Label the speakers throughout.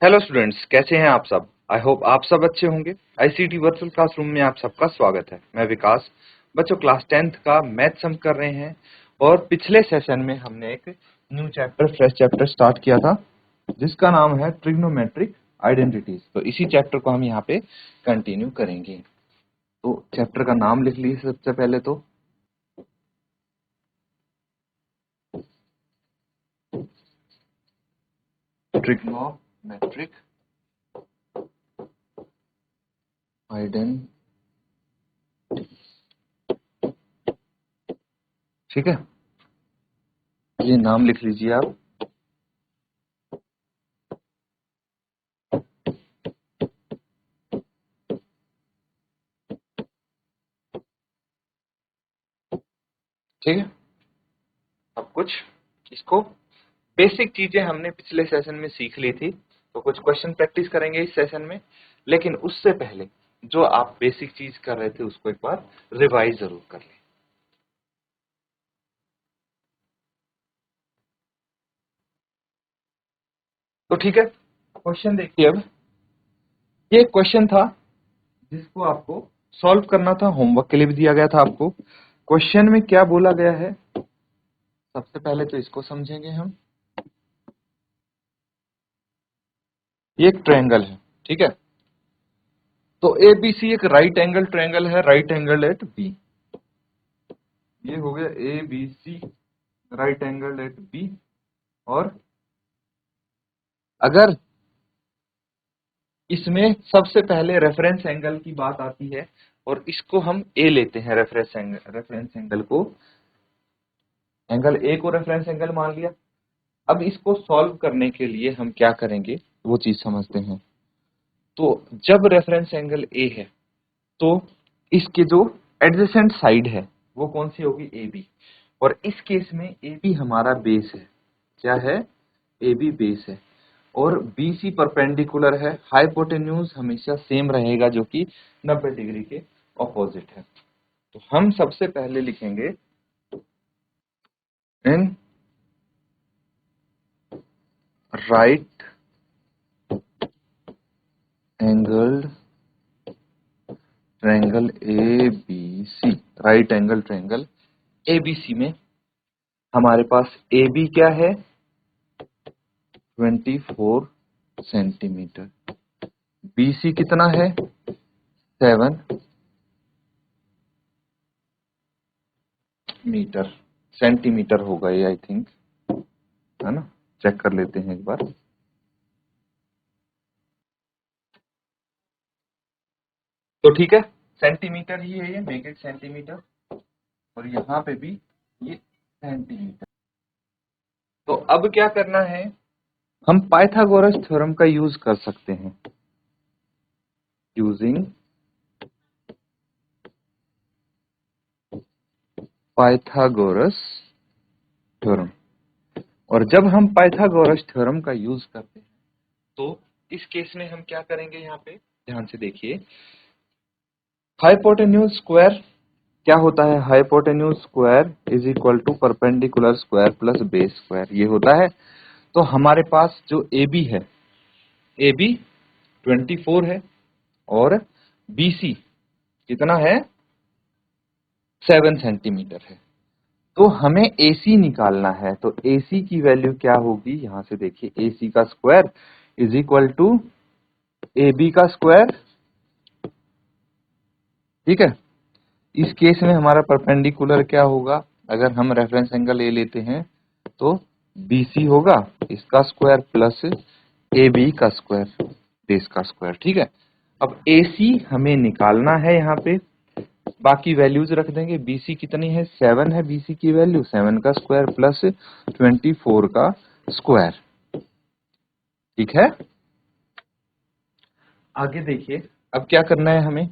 Speaker 1: Hello students, कैसे हैं आप सब। आई होप आप सब अच्छे होंगे। आईसीटी वर्चुअल क्लासरूम में आप सबका स्वागत है। मैं विकास। बच्चों, क्लास 10th का मैथ्स हम कर रहे हैं और पिछले सेशन में हमने एक new chapter, fresh chapter start किया था जिसका नाम है ट्रिग्नोमेट्रिक आइडेंटिटीज। तो इसी चैप्टर को हम यहाँ पे कंटिन्यू करेंगे। तो चैप्टर का नाम लिख लीजिए सबसे पहले तो ट्रिग्नोमेट्रिक आइडेंटिटी। ठीक है, ये नाम लिख लीजिए आप। ठीक है, अब कुछ इसको बेसिक चीजें हमने पिछले सेशन में सीख ली थी, तो कुछ क्वेश्चन प्रैक्टिस करेंगे इस सेशन में। लेकिन उससे पहले जो आप बेसिक चीज कर रहे थे उसको एक बार रिवाइज जरूर कर लें। तो ठीक है, क्वेश्चन देखिए। अब ये क्वेश्चन था जिसको आपको सॉल्व करना था, होमवर्क के लिए भी दिया गया था आपको। क्वेश्चन में क्या बोला गया है, सबसे पहले तो इसको समझेंगे हम। ये एक ट्रायंगल है, ठीक है। तो एबीसी एक राइट एंगल ट्रायंगल है, राइट एंगल एट बी। ये हो गया A B C right angle at B. और अगर इसमें सबसे पहले रेफरेंस एंगल की बात आती है और इसको हम ए लेते हैं, रेफरेंस एंगल को, एंगल ए को रेफरेंस एंगल मान लिया। अब इसको सॉल्व करने के लिए हम क्या करेंगे वो चीज समझते हैं। तो जब रेफरेंस एंगल ए है तो इसके जो एडजेसेंट साइड है वो कौन सी होगी, ए बी। और इस केस में ए बी हमारा बेस है। क्या है, ए बी बेस है। और BC परपेंडिकुलर है, हाइपोटेन्यूज हमेशा सेम रहेगा जो कि 90 डिग्री के ऑपोजिट है। तो हम सबसे पहले लिखेंगे in right angled triangle ABC, right angle triangle ABC में हमारे पास AB क्या है, 24 सेंटीमीटर। BC कितना है, 7 मीटर। सेंटीमीटर होगा ये, आई थिंक, है ना। चेक कर लेते हैं एक बार। तो ठीक है, सेंटीमीटर ही है ये, मेक इट सेंटीमीटर। और यहाँ पे भी ये सेंटीमीटर। तो अब क्या करना है, हम पाइथागोरस थ्योरम का यूज कर सकते हैं। Using Pythagoras theorem. और जब हम पाइथागोरस थ्योरम का यूज करते हैं तो इस केस में हम क्या करेंगे, यहाँ पे ध्यान से देखिए। हाइपोटेन्यूज स्क्वायर क्या होता है, hypotenuse square is equal to perpendicular square plus base square, ये होता है। तो हमारे पास जो ए बी है, ए बी 24 है और BC कितना है, 7 सेंटीमीटर है। तो हमें AC निकालना है। तो AC की वैल्यू क्या होगी, यहां से देखिए, AC का square is equal to AB का स्क्वायर। ठीक है, इस केस में हमारा परपेंडिकुलर क्या होगा, अगर हम रेफरेंस एंगल ए लेते हैं तो BC होगा, इसका स्क्वायर प्लस AB का स्क्वायर, बेस का स्क्वायर। ठीक है, अब AC हमें निकालना है, यहाँ पे बाकी वैल्यूज रख देंगे। BC कितनी है, 7 है BC की वैल्यू, 7 का स्क्वायर प्लस 24 का स्क्वायर। ठीक है, आगे देखिए। अब क्या करना है, हमें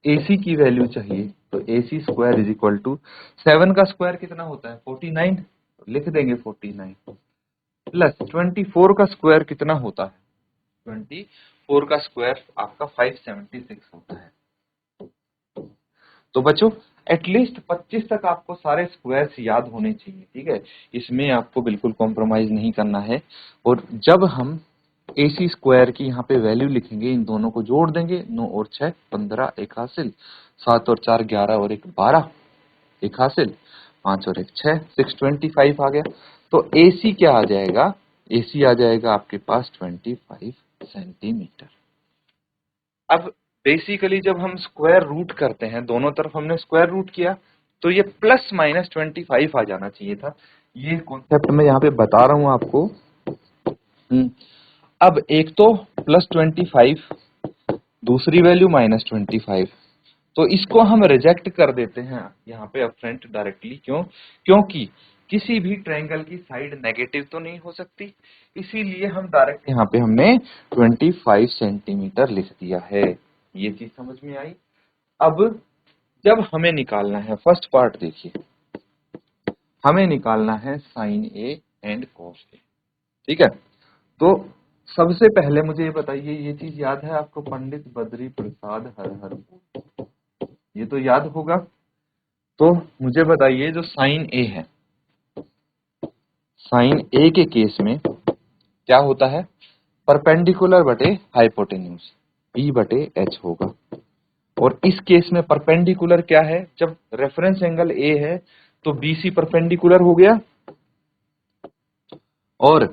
Speaker 1: AC की वैल्यू चाहिए। तो AC square is equal to 7 का स्क्वायर कितना होता है, 49। लिख देंगे 49 प्लस 24 का स्क्वायर कितना होता है, 24 का स्क्वायर आपका 576 होता है। तो बच्चों, एटलीस्ट 25 तक आपको सारे स्क्वायर्स याद होने चाहिए। ठीक है, इसमें आपको बिल्कुल कॉम्प्रोमाइज नहीं करना है। और जब हम AC स्क्वायर की यहाँ पे वैल्यू लिखेंगे, इन दोनों को जोड़ देंगे, 9 और 6 15 एक हासिल, 7 और 4 11 और 1 12 एक हासिल, 5 और 1 6 625 आ गया। तो AC क्या आ जाएगा, AC आ जाएगा आपके पास 25 सेंटीमीटर। अब बेसिकली जब हम स्क्वायर रूट करते हैं, दोनों तरफ हमने स्क्वायर रूट किया, तो ये प्लस माइनस 25 आ जाना चाहिए था। ये कॉन्सेप्ट मैं यहाँ पे बता रहा हूँ आपको। अब एक तो प्लस 25, दूसरी वैल्यू माइनस 25, तो इसको हम रिजेक्ट कर देते हैं यहाँ पे अपफ्रंट डायरेक्टली। क्यों? क्योंकि किसी भी ट्रायंगल की साइड नेगेटिव तो नहीं हो सकती, इसीलिए हम डायरेक्ट यहाँ पे हमने 25 सेंटीमीटर लिख दिया है। ये चीज समझ में आई। अब जब हमें निकालना है, फर्स्ट पार्ट देखिए, हमें निकालना है sign A and cos A. ठीक है, तो सबसे पहले मुझे ये बताइए, ये चीज याद है आपको, पंडित बद्री प्रसाद हर हर बोल, ये तो याद होगा। तो मुझे बताइए, जो साइन ए है, साइन ए के केस में क्या होता है, परपेंडिकुलर बटे हाइपोटेन्यूज, बी बटे एच होगा। और इस केस में परपेंडिकुलर क्या है, जब रेफरेंस एंगल ए है तो बीसी परपेंडिकुलर हो गया और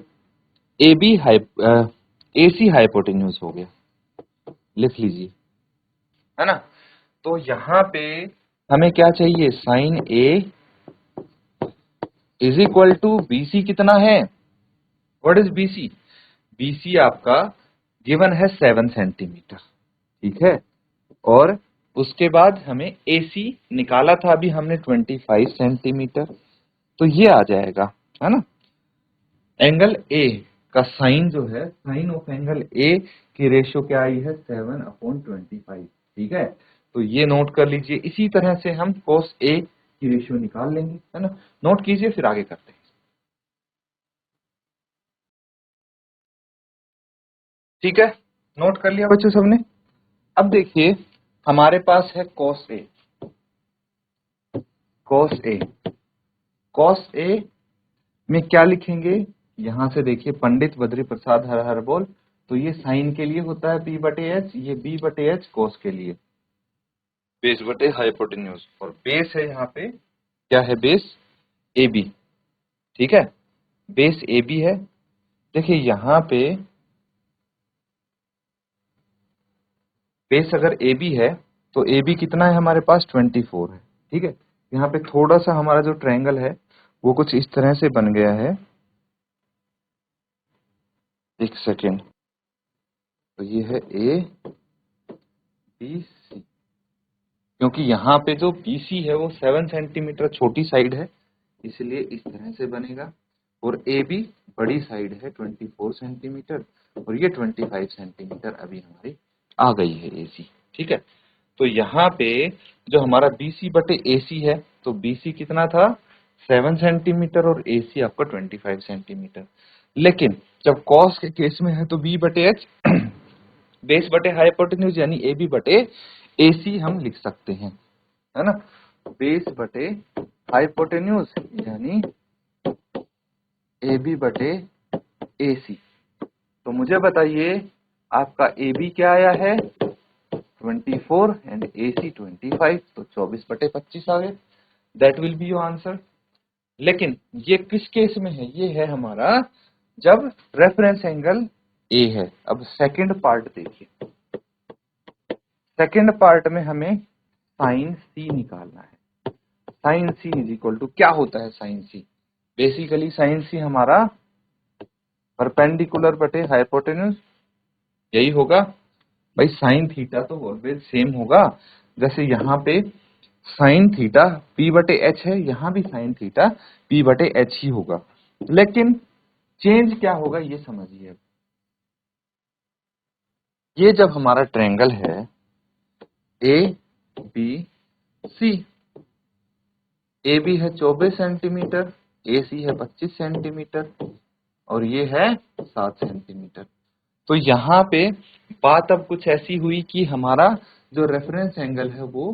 Speaker 1: एबी एसी हाइपोटेन्यूज हो गया, लिख लीजिए, है ना। तो यहां पे हमें क्या चाहिए, sine A is equal to BC कितना है, व्हाट इज बीसी, बीसी आपका गिवन है 7 सेंटीमीटर। ठीक है, और उसके बाद हमें एसी निकाला था अभी हमने 25 सेंटीमीटर, तो ये आ जाएगा, है ना। एंगल ए का साइन जो है, साइन ऑफ एंगल ए की रेशियो क्या आई है, 7/25। ठीक है, तो ये नोट कर लीजिए। इसी तरह से हम cos ए की रेशियो निकाल लेंगे, है ना। नोट कीजिए, फिर आगे करते हैं। ठीक है, नोट कर लिया बच्चों सबने। अब देखिए, हमारे पास है cos ए, cos ए, cos ए में क्या लिखेंगे, यहां से देखिए, पंडित बद्री प्रसाद हर हर बोल, तो ये साइन के लिए होता है p बटे एच, ये b बटे एच cos के लिए, बेस बटे हाइपोटेन्यूज, और बेस है यहाँ पे, क्या है, बेस ए बी। ठीक है, बेस ए बी है। देखिए यहाँ पे बेस अगर ए बी है, तो ए बी कितना है हमारे पास, 24 है। ठीक है, यहाँ पे थोड़ा सा हमारा जो ट्रायंगल है वो कुछ इस तरह से बन गया है, एक सेकेंड, तो ये है ए बी सी, क्योंकि यहाँ पे जो BC है वो 7 सेंटीमीटर छोटी साइड है, इसलिए इस तरह से बनेगा। और AB बड़ी साइड है 24 सेंटीमीटर, और ये 25 सेंटीमीटर अभी हमारी आ गई है AC। ठीक है, तो यहाँ पे जो हमारा BC बटे AC है, तो BC कितना था, 7 सेंटीमीटर, और AC आपका 25 सेंटीमीटर। लेकिन जब cos के केस में है तो B बटे H बेस बटे हाइपोटेन्यूज यानी AB बटे AC हम लिख सकते हैं, है ना। बेस बटे हाइपोटेन्यूज यानी AB बटे AC। तो मुझे बताइए, आपका AB क्या आया है, 24 एंड AC 25, तो 24/25 आ गए। That will be your answer. लेकिन ये किस केस में है, ये है हमारा जब रेफरेंस एंगल A है। अब सेकंड पार्ट देखिए, सेकंड पार्ट में हमें साइन C निकालना है। Sine C is equal to क्या होता है, sine C basically, sine C हमारा परपेंडिकुलर बटे हाइपोटेन्यूज, यही होगा भाई। साइन थीटा तो ऑलवेज सेम होगा, जैसे यहाँ पे साइन थीटा P बटे एच है, यहाँ भी साइन थीटा P बटे एच ही होगा। लेकिन चेंज क्या होगा ये समझिए। ये जब हमारा ट्रायंगल है ए बी सी, ए बी है 24 सेंटीमीटर, ए सी है 25 सेंटीमीटर, और ये है 7 सेंटीमीटर। तो यहाँ पे बात अब कुछ ऐसी हुई कि हमारा जो रेफरेंस एंगल है वो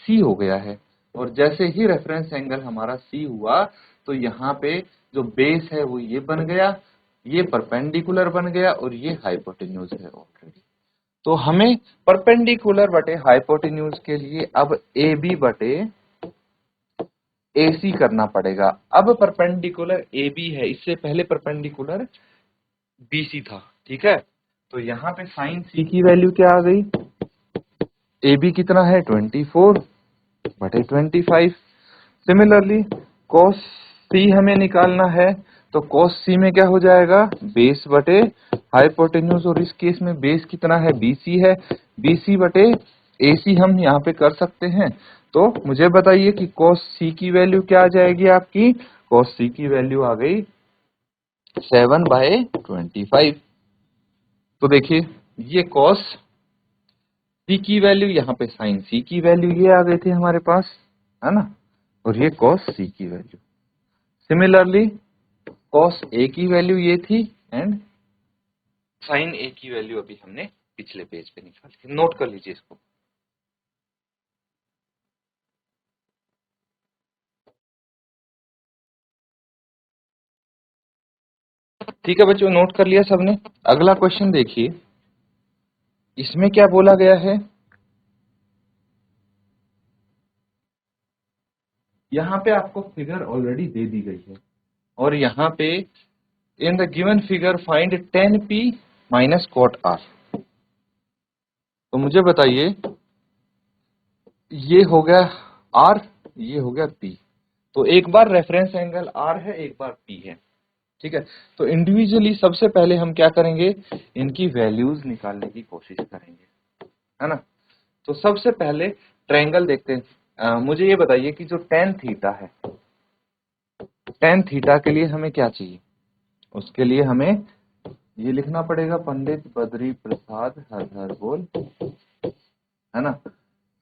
Speaker 1: सी हो गया है, और जैसे ही रेफरेंस एंगल हमारा सी हुआ, तो यहाँ पे जो बेस है वो ये बन गया, ये परपेंडिकुलर बन गया और ये हाइपोटेन्यूज है ऑलरेडी। तो हमें परपेंडिकुलर बटे हाइपोटेन्यूज के लिए अब ए बी बटे AC करना पड़ेगा। अब परपेंडिकुलर AB है, इससे पहले परपेंडिकुलर BC था, ठीक है। तो यहाँ पे साइन C की वैल्यू क्या आ गई, AB कितना है 24 बटे 25। सिमिलरली cos C हमें निकालना है, तो cos C में क्या हो जाएगा, बेस बटे हाइपोटेन्यूज, और इस केस में बेस कितना है, BC है, BC बटे AC हम यहाँ पे कर सकते हैं। तो मुझे बताइए कि cos C की वैल्यू क्या आ जाएगी आपकी, cos C की वैल्यू आ गई 7/25। तो देखिए ये cos C की वैल्यू, यहाँ पे sin C की वैल्यू ये आ गए थे हमारे पास, है ना, और ये cos C की वैल्यू। सिमिलरली cos A की वैल्यू ये थी एंड sin A की वैल्यू अभी हमने पिछले पेज पे निकाली। नोट कर लीजिए इसको। ठीक है बच्चों, नोट कर लिया सबने। अगला क्वेश्चन देखिए, इसमें क्या बोला गया है, यहाँ पे आपको फिगर ऑलरेडी दे दी गई है और यहाँ पे in the given figure find 10p minus cot r। तो मुझे बताइए, ये हो गया r, ये हो गया p। तो एक बार रेफरेंस एंगल r है, एक बार p है, ठीक है। तो इंडिविजुअली सबसे पहले हम क्या करेंगे, इनकी वैल्यूज निकालने की कोशिश करेंगे, है ना। तो सबसे पहले ट्रायंगल देखते हैं। मुझे ये बताइए कि जो tan थीटा है, tan थीटा के लिए हमें क्या चाहिए, उसके लिए हमें ये लिखना पड़ेगा, पंडित बद्री प्रसाद हर हर बोल, है ना।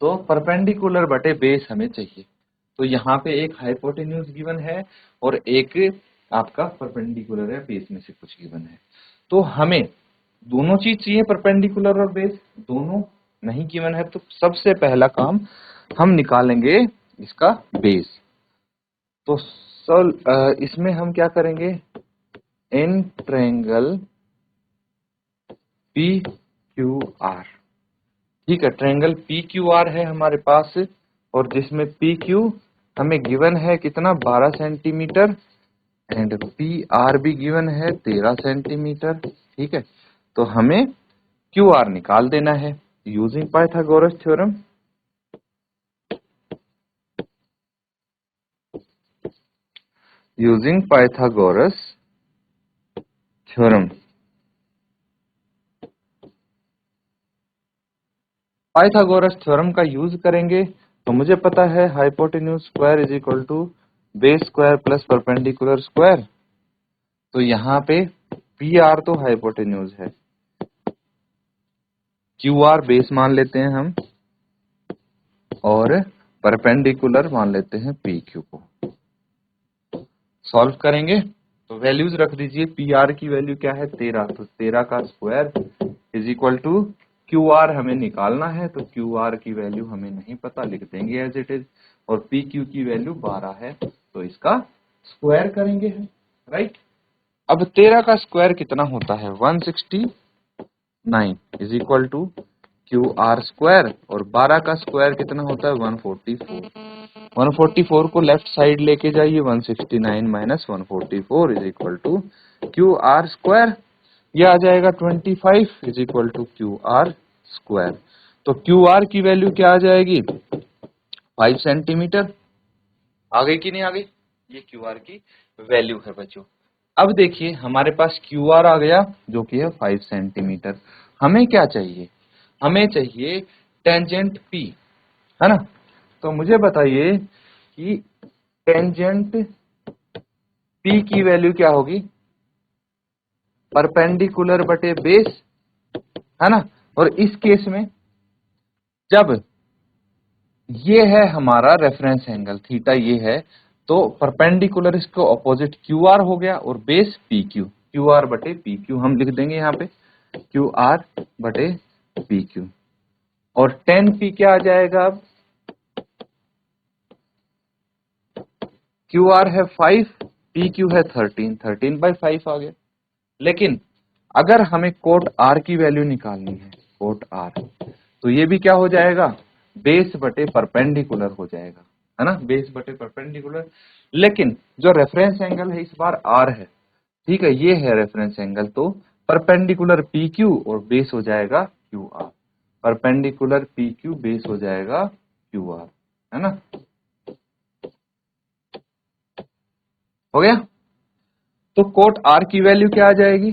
Speaker 1: तो परपेंडिकुलर बटे बेस हमें चाहिए। तो यहाँ पे एक हाइपोटेन्यूज गिवन है और एक आपका परपेंडिकुलर है, बेस में से कुछ गिवन है। तो हमें दोनों चीज चाहिए, परपेंडिकुलर और बेस, दोनों नहीं गिवन है। तो सबसे पहला काम हम निकालेंगे इसका बेस। तो इसमें हम क्या करेंगे, इन ट्रायंगल PQR, ठीक है। ट्रायंगल PQR है हमारे पास, और जिसमें PQ हमें गिवन है कितना, 12 सेंटीमीटर, एंड PR भी गिवन है 13 सेंटीमीटर, ठीक है। तो हमें QR निकाल देना है using Pythagoras theorem. Using Pythagoras theorem, Pythagoras theorem का यूज करेंगे। तो मुझे पता है hypotenuse square is equal to base square plus perpendicular square. तो यहाँ पे PR तो हाइपोटेन्यूज है, QR बेस मान लेते हैं हम, और परपेंडिकुलर मान लेते हैं PQ को। सॉल्व करेंगे तो वैल्यूज रख दीजिए। PR की वैल्यू क्या है 13, तो 13 का square is equal to QR हमें निकालना है, तो QR की वैल्यू हमें नहीं पता, लिख देंगे एज इट इज। और PQ की वैल्यू 12 है, तो इसका स्क्वायर करेंगे हम, राइट। अब 13 का स्क्वायर कितना होता है, 169 is equal to QR square, और 12 का स्क्वायर कितना होता है 144। 144 को लेफ्ट साइड लेके जाइए, 169 minus 144 is equal to QR square. यह आ जाएगा 25 is equal to QR square. तो QR की वैल्यू क्या आ जाएगी, 5 सेंटीमीटर। आ गई कि नहीं आ गई, ये QR की वैल्यू है बच्चों। अब देखिए हमारे पास QR आ गया जो कि है 5 सेंटीमीटर। हमें क्या चाहिए, हमें चाहिए टेंजेंट P, है ना। तो मुझे बताइए कि टेंजेंट P की वैल्यू क्या होगी, परपेंडिकुलर बटे बेस, है ना। और इस केस में जब ये है हमारा रेफरेंस एंगल थीटा, ये है, तो परपेंडिकुलर इसको ऑपोजिट QR हो गया, और बेस PQ, QR बटे PQ हम लिख देंगे यहाँ पे, QR बटे PQ। और 10P क्या आ जाएगा, अब QR है 5, PQ है 13, 13/5 आ गया। लेकिन अगर हमें कोट आर की वैल्यू निकालनी है, कोट आर, तो ये भी क्या हो जाएगा, बेस बटे परपेंडिकुलर हो जाएगा, है ना, बेस बटे परपेंडिकुलर। लेकिन जो रेफरेंस एंगल है इस बार आर है, ठीक है, ये है रेफरेंस एंगल, तो परपेंडिकुलर पी क्यू और बेस हो जाएगा Q R, perpendicular P Q base हो जाएगा क्यू आर, है ना, हो गया। तो कोट आर की वैल्यू क्या आ जाएगी,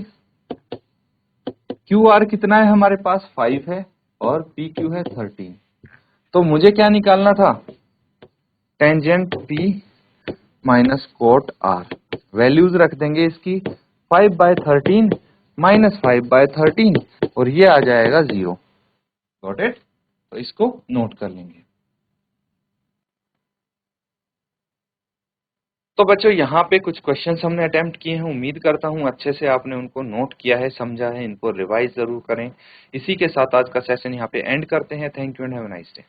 Speaker 1: क्यू आर कितना है हमारे पास 5 है और पी क्यू है 13, तो मुझे क्या निकालना था, tangent P minus cot R, values रख देंगे इसकी 5/13 माइनस 5/13 और ये आ जाएगा 0। गॉट इट, तो इसको नोट कर लेंगे। तो बच्चों यहाँ पे कुछ क्वेश्चंस हमने अटेम्प्ट किए हैं, उम्मीद करता हूँ अच्छे से आपने उनको नोट किया है, समझा है, इनको रिवाइज जरूर करें। इसी के साथ आज का सेशन यहाँ पे एंड करते हैं। Thank you and have a nice day.